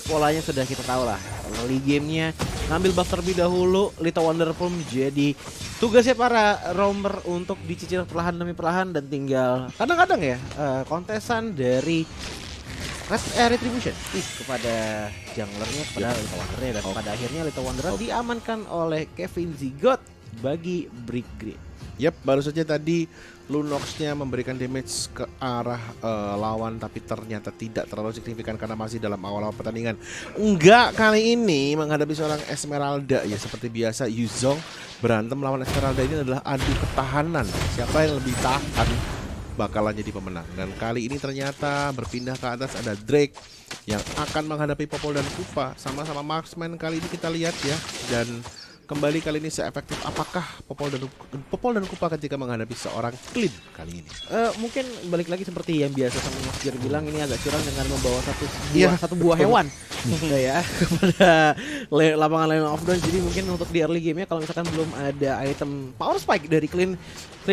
polanya sudah kita tahu lah. Early gamenya ngambil buff terlebih dahulu, Little Wonderful menjadi tugasnya para roamer untuk dicicil perlahan demi perlahan dan tinggal kadang-kadang ya kontesan dari Retribution kepada junglernya, kepada Little Wondernya, dan pada akhirnya Little Wonder diamankan oleh Kevin Zigot bagi Brick Grid. Yap, baru saja tadi Lunox-nya memberikan damage ke arah lawan, tapi ternyata tidak terlalu signifikan karena masih dalam awal-awal pertandingan. Enggak, kali ini menghadapi seorang Esmeralda ya, seperti biasa Yuzong berantem lawan Esmeralda ini adalah adu ketahanan. Siapa yang lebih tahan bakalan jadi pemenang. Dan kali ini ternyata berpindah ke atas ada Drake yang akan menghadapi Popol dan Kupa. Sama-sama marksman kali ini kita lihat ya. Dan kembali kali ini seefektif apakah Popol dan Kupa ketika menghadapi seorang Clean kali ini? Mungkin balik lagi seperti yang biasa sama Mas Jer bilang, ini agak curang dengan membawa satu buah hewan ya kepada lapangan Lane of Dawn. Jadi mungkin untuk di early game-nya kalau misalkan belum ada item Power Spike dari Clean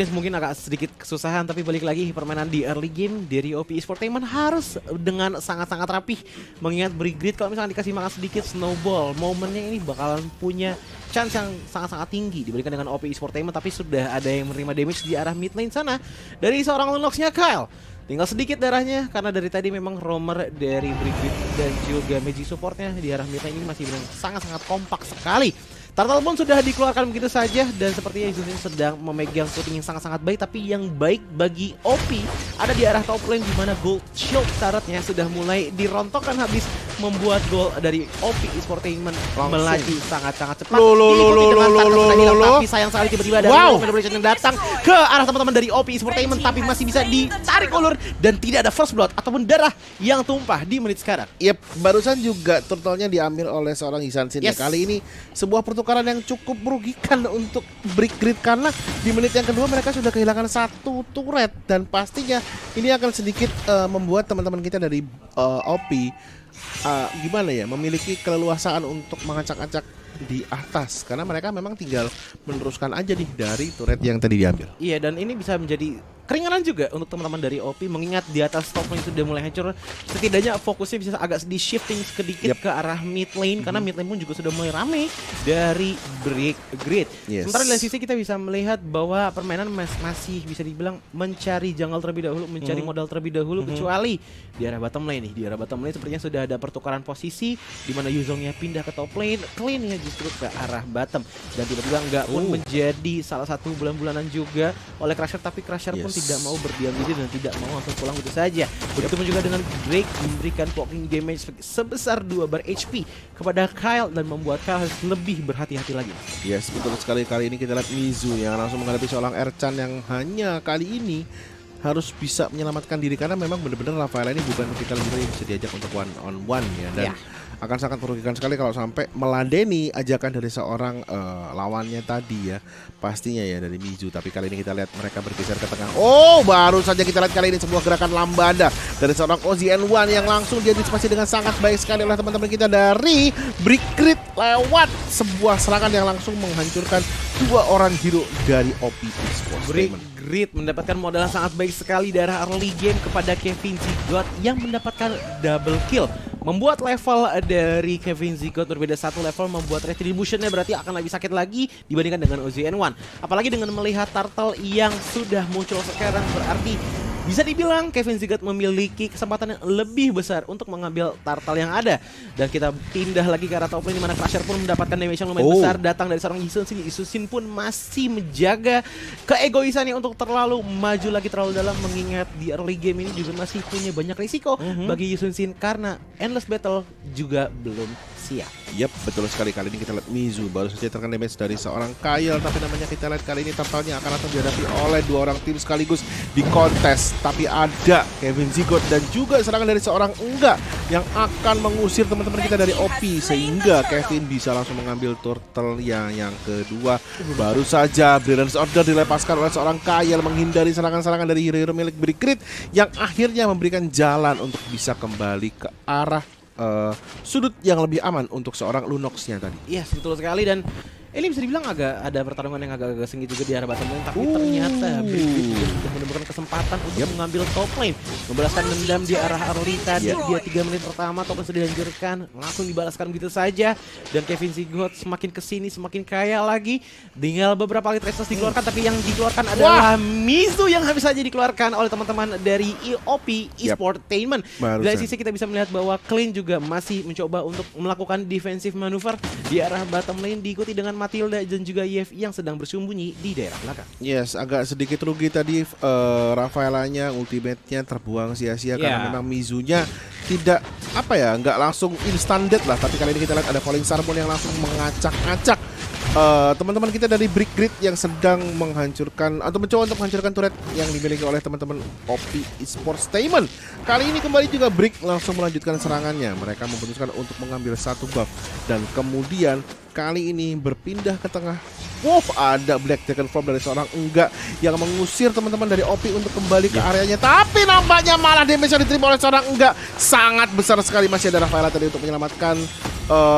mungkin agak sedikit kesusahan, tapi balik lagi permainan di early game dari OP Esportainment harus dengan sangat-sangat rapih, mengingat Brick Grid kalau misalkan dikasih makan sedikit snowball, momennya ini bakalan punya chance yang sangat-sangat tinggi dibandingkan dengan OP Esportainment. Tapi sudah ada yang menerima damage di arah mid lane sana dari seorang Lunox-nya Kyle. Tinggal sedikit darahnya karena dari tadi memang roamer dari Brick Grid dan juga magic supportnya di arah mid lane ini masih sangat-sangat kompak sekali. Turtle pun sudah dikeluarkan begitu saja, dan sepertinya Yuzong sedang memegang footing yang sangat-sangat baik. Tapi yang baik bagi OP ada di arah top lane, di mana gold shield turretnya sudah mulai dirontokkan habis, membuat gol dari OP Esportainment melaju sangat-sangat cepat. Tapi sayang sekali tiba-tiba ada celebration yang datang ke arah teman-teman dari OP Esportainment, tapi masih bisa ditarik ulur dan tidak ada first blood ataupun darah yang tumpah di menit sekarang. Yep, barusan juga turtle-nya diambil oleh seorang Hisansin. Yes. Kali ini sebuah pertukaran yang cukup merugikan untuk Brick Grid karena di menit yang kedua mereka sudah kehilangan satu turret, dan pastinya ini akan sedikit membuat teman-teman kita dari OP gimana ya, memiliki keleluasaan untuk mengacak-acak di atas karena mereka memang tinggal meneruskan aja nih dari turret yang tadi diambil. Iya, dan ini bisa menjadi keringanan juga untuk teman-teman dari OP, mengingat di atas top lane sudah mulai hancur. Setidaknya fokusnya bisa agak di shifting sedikit ke arah mid lane, karena mid lane pun juga sudah mulai rame dari Brick Grid. Sementara di lain sisi kita bisa melihat bahwa permainan masih bisa dibilang mencari jungle terlebih dahulu, mencari modal terlebih dahulu, kecuali di arah bottom lane nih. Di arah bottom lane sepertinya sudah ada pertukaran posisi di mana Yuzongnya pindah ke top lane, Clean-nya justru ke arah bottom, dan tiba-tiba nggak pun menjadi salah satu bulan-bulanan juga oleh Crusher, tapi Crusher pun tidak mau berdiam diri dan tidak mau langsung pulang begitu saja. Begitupun juga dengan Drake memberikan blocking damage sebesar 2 bar HP kepada Kyle dan membuat Kyle harus lebih berhati-hati lagi. Yes, betul sekali. Kali ini kita lihat Mizu yang langsung menghadapi seorang Erchan yang hanya kali ini harus bisa menyelamatkan diri karena memang benar-benar Rafaela ini bukan tipikal hero yang bisa diajak untuk one on one ya, dan akan sangat merugikan sekali kalau sampai meladeni ajakan dari seorang lawannya tadi ya, pastinya ya dari Mizu. Tapi kali ini kita lihat mereka bergeser ke tengah. Oh, baru saja kita lihat kali ini sebuah gerakan lambada dari seorang OZN1 yang langsung diantisipasi dengan sangat baik sekali oleh teman-teman kita dari Brick Grid lewat sebuah serangan yang langsung menghancurkan 2 orang hero dari OP Esports. Brick Grid mendapatkan modal sangat baik sekali dari early game kepada Kevin Zigot yang mendapatkan double kill. Membuat level dari Kevin Zigot berbeda satu level, membuat retributionnya berarti akan lebih sakit lagi dibandingkan dengan OZN1. Apalagi dengan melihat turtle yang sudah muncul sekarang, berarti bisa dibilang Kevin Zigot memiliki kesempatan yang lebih besar untuk mengambil turtle yang ada. Dan kita pindah lagi ke arah top lane, di mana Crusher pun mendapatkan damage yang lumayan besar datang dari seorang Hisunsin. Hisunsin pun masih menjaga keegoisannya untuk terlalu maju lagi terlalu dalam, mengingat di early game ini juga masih punya banyak risiko bagi Hisunsin karena Endless Battle juga belum siap. Yap, betul sekali. Kali ini kita lihat Mizu baru saja terkena damage dari seorang Kyle, tapi namanya kita lihat kali ini turtle-nya akan langsung dihadapi oleh 2 orang tim sekaligus di kontes. Tapi ada Kevin Zigot dan juga serangan dari seorang Enggak yang akan mengusir teman-teman kita dari OP, sehingga Kevin bisa langsung mengambil turtle yang kedua. Baru saja Brilliance Order dilepaskan oleh seorang Kyle menghindari serangan-serangan dari hero-hero milik Brick Grid yang akhirnya memberikan jalan untuk bisa kembali ke arah sudut yang lebih aman untuk seorang Lunox-nya tadi. Yes, betul sekali. Dan Ini bisa dibilang agak ada pertarungan yang agak sengit juga di arah bottom lane, tapi ternyata Brick sudah menemukan kesempatan untuk mengambil top lane, membalaskan dendam di arah Arlita. Dia 3 menit pertama top lane sudah dihancurkan, langsung dibalaskan begitu saja. Dan Kevin Zigot semakin kesini semakin kaya lagi. Tinggal beberapa kali traces dikeluarkan, tapi yang dikeluarkan adalah Mizu yang habis saja dikeluarkan oleh teman-teman dari OP Esportainment. Dari sisi kita bisa melihat bahwa Clean juga masih mencoba untuk melakukan defensive maneuver di arah bottom lane, diikuti dengan Matilda dan juga Yev yang sedang bersembunyi di daerah belakang. Yes, agak sedikit rugi tadi Rafaelanya, ultimate-nya terbuang sia-sia karena memang Mizunya tidak nggak langsung instant death lah. Tapi kali ini kita lihat ada Falling Sermon yang langsung mengacak-acak teman-teman kita dari Brick Grid yang sedang menghancurkan atau mencoba untuk menghancurkan turret yang dimiliki oleh teman-teman OP Esportainment. Kali ini kembali juga Brick langsung melanjutkan serangannya. Mereka memutuskan untuk mengambil satu buff dan kemudian kali ini berpindah ke tengah. Ada Black Dragon Form dari seorang Enggak yang mengusir teman-teman dari OP untuk kembali ke areanya. Tapi nampaknya malah damage yang diterima oleh seorang Enggak sangat besar sekali. Masih ada Rafaela tadi untuk menyelamatkan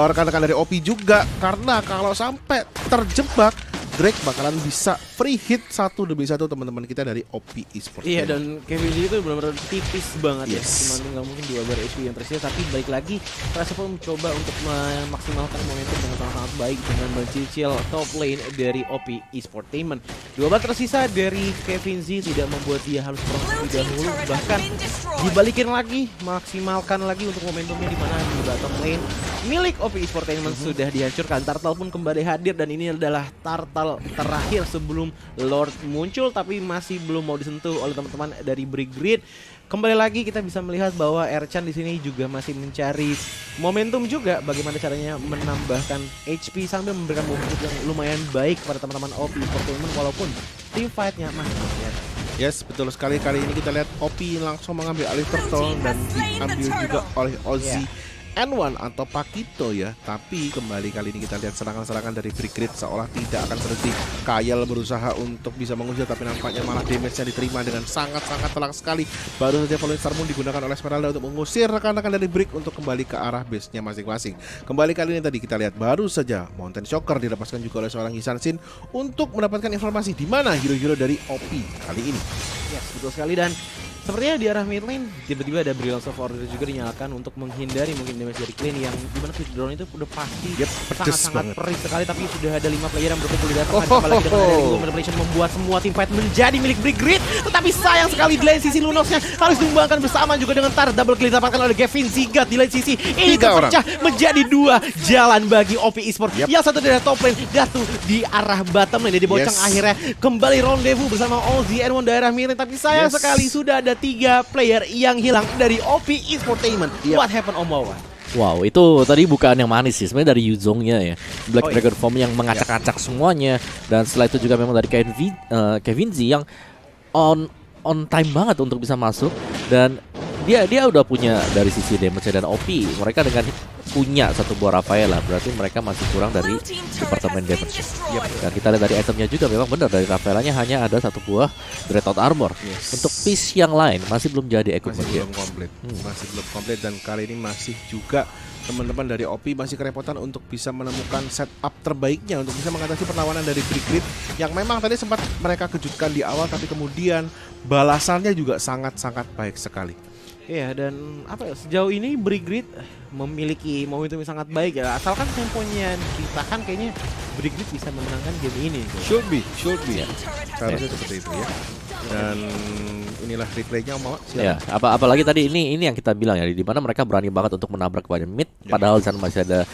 rekan-rekan dari OP juga. Karena kalau sampai terjebak, Drake bakalan bisa free hit 1 demi 1 teman-teman kita dari OP Esports. Iya, dan Kevin G itu benar-benar tipis banget ya. Cuma tinggal mungkin 2 bar HP yang tersisa, tapi balik lagi Rasa pun mencoba untuk memaksimalkan momentum dengan sangat-sangat baik dengan mencicil top lane dari OP Esportainment. 2 bar tersisa dari Kevin Z tidak membuat dia harus perang terlebih dahulu, bahkan dibalikin lagi, maksimalkan lagi untuk momentumnya di mana di bottom lane milik OP Esportainment sudah dihancurkan. Turtle pun kembali hadir dan ini adalah Turtle terakhir sebelum Lord muncul, tapi masih belum mau disentuh oleh teman-teman dari Brick Grid. Kembali lagi kita bisa melihat bahwa Ercan di sini juga masih mencari momentum juga bagaimana caranya menambahkan HP sambil memberikan momentum yang lumayan baik kepada teman-teman OP Esportainment walaupun team fight-nya masih ya. Yes, betul sekali. Kali ini kita lihat OP langsung mengambil alih Turtle dan diambil juga oleh Ozzy N1 atau Pakito ya. Tapi kembali kali ini kita lihat serangan-serangan dari Brick Grid seolah tidak akan berhenti. Kyle berusaha untuk bisa mengusir, tapi nampaknya malah damage-nya diterima dengan sangat-sangat telak sekali. Baru saja Falling Star Moon digunakan oleh Esmeralda untuk mengusir rekan-rekan dari Brick untuk kembali ke arah base-nya masing-masing. Kembali kali ini tadi kita lihat baru saja Mountain Shocker dilepaskan juga oleh seorang Hisan Shin untuk mendapatkan informasi di mana hero-hero dari OP kali ini. Yes, betul sekali. Dan sepertinya di arah mid lane tiba-tiba ada Brilliance of Order juga dinyalakan untuk menghindari mungkin damage dari Clean yang dimana push drone itu udah pasti sangat-sangat perih sekali, tapi sudah ada 5 player yang berkumpul di datang apalagi dengan ada Ringo Manipulation membuat semua team fight menjadi milik Brick Grid. Tetapi sayang sekali di lane sisi Lunoxnya harus ditumbangkan bersama juga dengan Tar. Double kill didapatkan oleh Kevin Zigot di lane sisi. Ini terpecah menjadi 2 jalan bagi OP Esports. Yang satu dari top lane, Datu di arah bottom lane. Jadi Bocang akhirnya kembali rendezvous bersama Ozzy N1 daerah mid lane, tapi sayang sekali sudah ada 3 player yang hilang dari OP Esportainment. What happened Om Wawan? Wow, itu tadi bukaan yang manis sih sebenarnya dari Yuzongnya ya. Black Dragon Form yang mengacak-acak semuanya. Dan setelah itu juga memang dari Kevin Z yang on time banget untuk bisa masuk. Dan dia udah punya dari sisi damage dan OP. Mereka dengan punya satu buah Rafaela, berarti mereka masih kurang dari departemen damage. Dan kita lihat dari itemnya juga memang benar dari Rafaelanya hanya ada satu buah Dreadnought Armor. Untuk piece yang lain masih belum jadi equipment. Masih belum komplit dan kali ini masih juga teman-teman dari OP masih kerepotan untuk bisa menemukan setup terbaiknya untuk bisa mengatasi perlawanan dari Brick Grid yang memang tadi sempat mereka kejutkan di awal, tapi kemudian balasannya juga sangat-sangat baik sekali. Iya, dan sejauh ini Brick Grid memiliki momentum yang sangat baik ya. Asalkan temponya ditahan, kayaknya Brick Grid bisa memenangkan game ini. Should be ya. Seharusnya seperti itu ya. Dan inilah replaynya Om. Ya, apalagi tadi ini yang kita bilang ya, di mana mereka berani banget untuk menabrak kepada mid, padahal di sana masih ada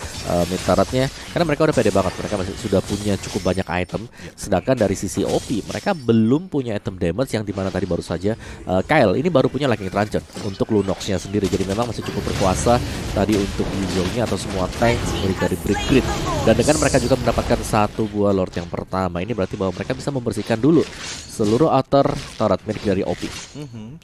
mid turretnya, karena mereka udah pede banget, mereka masih sudah punya cukup banyak item. Sedangkan dari sisi OP mereka belum punya item damage yang dimana tadi baru saja Kyle ini baru punya Lightning Trancher untuk Lunoxnya sendiri, jadi memang masih cukup berkuasa tadi untuk Yuzongnya atau semua tank milik dari Brick Grid. Dan dengan mereka juga mendapatkan satu buah Lord yang pertama, ini berarti bahwa mereka bisa membersihkan dulu seluruh outer turret milik dari OP.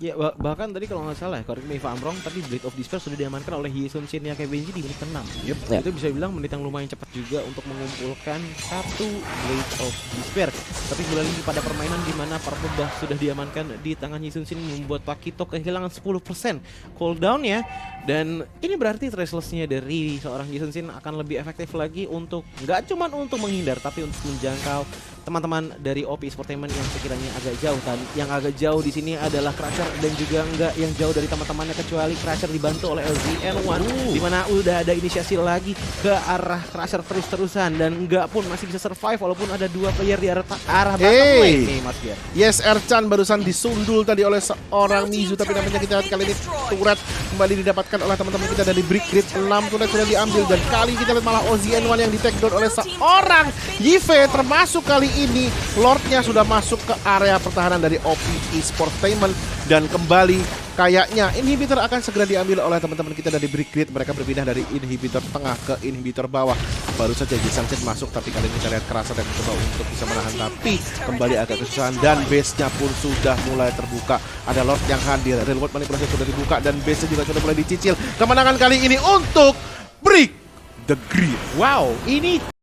Ya bahkan tadi kalau nggak salah, correct me if I'm wrong, tapi Blade of Despair sudah diamankan oleh Hisun Shin-nya Kevin G di menit ke-6. Yep. Ya. Itu bisa bilang menit yang lumayan cepat juga untuk mengumpulkan satu Blade of Despair. Tapi kembali lagi pada permainan di mana para pembah sudah diamankan di tangan Yi Sun-shin, membuat Pakito kehilangan 10% cooldown ya. Dan ini berarti restlessnya dari seorang Yi Sun-shin akan lebih efektif lagi untuk nggak cuma untuk menghindar, tapi untuk menjangkau teman-teman dari OP Sportainment yang sekiranya agak jauh. Dan yang agak jauh di sini adalah Crusher dan juga enggak yang jauh dari teman-temannya, kecuali Crusher dibantu oleh LZN1 di mana udah ada inisiasi lagi ke arah Crusher terus-terusan, dan enggak pun masih bisa survive walaupun ada dua player di arah bottom lane nih Mas Biar. Yes, Ercan barusan disundul tadi oleh seorang Mizu, tapi namanya kita lihat kali ini turret kembali didapatkan oleh teman-teman kita dari Brick Grid. 6 turret sudah diambil, dan kali kita lihat malah OZN1 yang di take down oleh seorang Yive. Termasuk kali ini Lordnya sudah masuk ke area pertahanan dari OP Sportainment, dan kembali kayaknya inhibitor akan segera diambil oleh teman-teman kita dari Brick Grid. Mereka berpindah dari inhibitor tengah ke inhibitor bawah. Baru saja Jisanchet masuk, tapi kali ini kita lihat Kerasa dan mencoba untuk bisa menahan, tapi kembali agak kesusahan, dan base-nya pun sudah mulai terbuka. Ada Lord yang hadir, reward manipulasi sudah dibuka, dan base-nya juga sudah mulai dicicil. Kemenangan kali ini untuk Brick the Grid. Wow, ini